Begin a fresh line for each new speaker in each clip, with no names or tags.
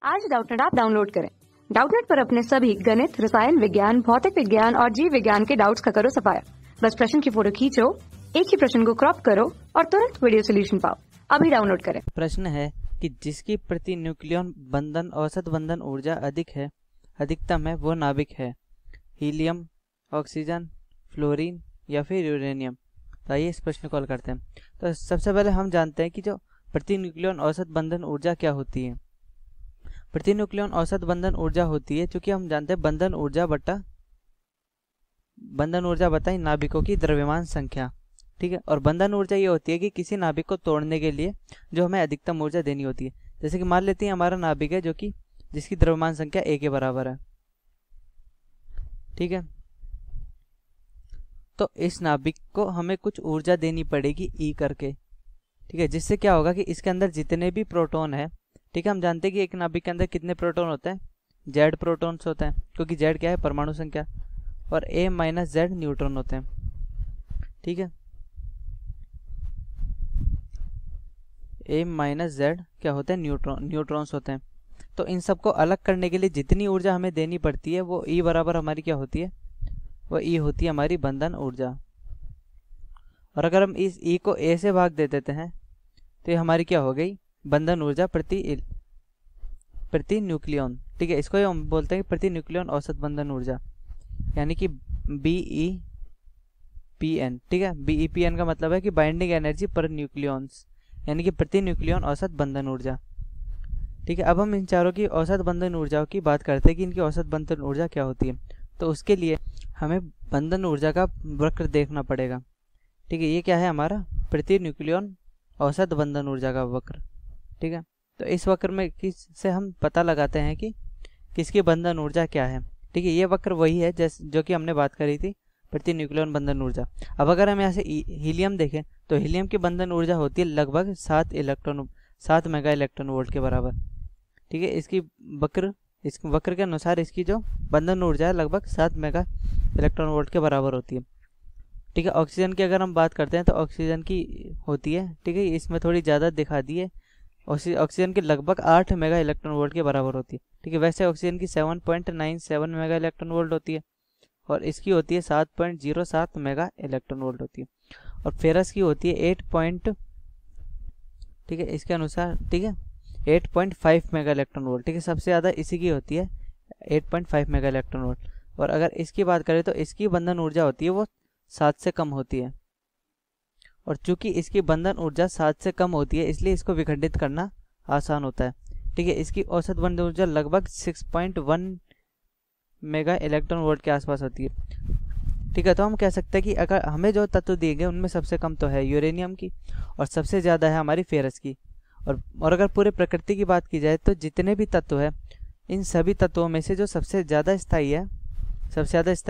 आज Doubtnut app download करें। Doubtnut पर अपने सभी गणित, रसायन विज्ञान, भौतिक विज्ञान और जीव विज्ञान के डाउट्स का करो सफाया। बस प्रश्न की फोटो खींचो, एक ही प्रश्न को क्रॉप करो और तुरंत वीडियो सोल्यूशन पाओ। अभी डाउनलोड करें।
प्रश्न है कि जिसकी प्रति न्यूक्लियन बंधन औसत बंधन ऊर्जा अधिकतम है वो नाभिक है। हीलियम, ऑक्सीजन, फ्लोरीन या फिर यूरेनियम। तो आइए इस प्रश्न को हल करते हैं। तो सबसे पहले हम जानते हैं कि जो प्रति न्यूक्लियन औसत बंधन ऊर्जा क्या होती है। प्रति न्यूक्लियन औसत बंधन ऊर्जा होती है, चूंकि हम जानते हैं बंधन ऊर्जा बताई नाभिकों की द्रव्यमान संख्या। ठीक है, और बंधन ऊर्जा ये होती है कि किसी नाभिक को तोड़ने के लिए जो हमें अधिकतम ऊर्जा देनी होती है। जैसे कि मान लेते हैं हमारा नाभिक है जिसकी द्रव्यमान संख्या a के बराबर है। ठीक है, तो इस नाभिक को हमें कुछ ऊर्जा देनी पड़ेगी E करके। ठीक है, जिससे क्या होगा कि इसके अंदर जितने भी प्रोटॉन है, ठीक है, हम जानते हैं कि एक नाभिक के अंदर कितने प्रोटॉन होते हैं, Z प्रोटॉन्स होते हैं, क्योंकि Z क्या है, परमाणु संख्या, और A - Z न्यूट्रॉन होते हैं। ठीक है, A - Z क्या होते हैं, न्यूट्रॉन्स होते हैं। तो इन सबको अलग करने के लिए जितनी ऊर्जा हमें देनी पड़ती है वो E बराबर हमारी क्या होती है, वो E होती है हमारी बंधन ऊर्जा। और अगर हम इस E को A से भाग दे देते हैं तो ये हमारी क्या हो गई, बंधन ऊर्जा प्रति न्यूक्लियन। ठीक है, इसको हम बोलते हैं प्रति न्यूक्लियन औसत बंधन ऊर्जा, यानी कि BePn। ठीक है, BePn का मतलब है कि बाइंडिंग एनर्जी पर न्यूक्लियंस, यानी कि प्रति न्यूक्लियन औसत बंधन ऊर्जा। ठीक है, अब हम इन चारों की औसत बंधन ऊर्जाओं की बात करते हैं कि इनकी औसत बंधन ऊर्जा क्या होती है। तो उसके लिए हमें बंधन ऊर्जा का वक्र देखना पड़ेगा। ठीक है, ये क्या है, हमारा प्रति न्यूक्लियन औसत बंधन ऊर्जा का वक्र। ठीक है, तो इस वक्र में से हम पता लगाते हैं कि किसकी बंधन ऊर्जा क्या है। ठीक है, ये वक्र वही है जो कि हमने बात करी थी, प्रति न्यूक्लियन बंधन ऊर्जा। अब अगर हम यहाँ से हीलियम देखें तो हीलियम की बंधन ऊर्जा होती है लगभग 7 मेगा इलेक्ट्रॉन वोल्ट के बराबर। ठीक है, इस वक्र के अनुसार इसकी जो बंधन ऊर्जा है लगभग 7 मेगा इलेक्ट्रॉन वोल्ट के बराबर होती है। ठीक है, ऑक्सीजन की अगर हम बात करते हैं तो ऑक्सीजन की होती है, ठीक है, इसमें थोड़ी ज़्यादा दिखा दी है, ऑक्सीजन की लगभग 8 मेगा इलेक्ट्रॉन वोल्ट के बराबर होती है। ठीक है, वैसे ऑक्सीजन की 7.97 मेगा इलेक्ट्रॉन वोल्ट होती है और इसकी होती है 7.07 मेगा इलेक्ट्रॉन वोल्ट होती है। और फेरस की होती है ठीक है, इसके अनुसार, ठीक है, 8.5 मेगा इलेक्ट्रॉन वोल्ट। ठीक है, सबसे ज़्यादा इसी की होती है 8.5 मेगा इलेक्ट्रॉन वोल्ट। और अगर इसकी बात करें तो इसकी बंधन ऊर्जा होती है वो 7 से कम होती है। और चूंकि इसकी बंधन ऊर्जा 7 से कम होती है इसलिए इसको विखंडित करना आसान होता है। ठीक है, इसकी औसत बंधन ऊर्जा लगभग 6.1 मेगा इलेक्ट्रॉन वोल्ट के आसपास होती है। ठीक है, तो हम कह सकते हैं कि अगर हमें जो तत्व दिए गए उनमें सबसे कम तो है यूरेनियम की और सबसे ज़्यादा है हमारी फेरस की। और अगर पूरे प्रकृति की बात की जाए तो जितने भी तत्व है, इन सभी तत्वों में से जो सबसे ज़्यादा स्थायी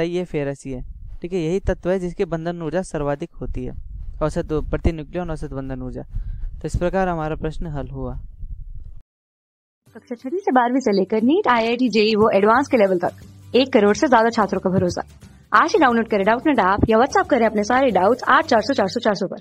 ये फेरस ही है। ठीक है, यही तत्व है जिसकी बंधन ऊर्जा सर्वाधिक होती है, औसत प्रति न्यूक्लियन औसत बंधन ऊर्जा। तो इस प्रकार हमारा प्रश्न हल हुआ।
कक्षा 6 से 12वीं से लेकर नीट, IIT, JEE वो एडवांस के लेवल तक 1 करोड़ से ज्यादा छात्रों का भरोसा। आज ही डाउनलोड करें डाउटनेट ऐप या व्हाट्सएप करें अपने सारे डाउट्स 8400 400 400 पर।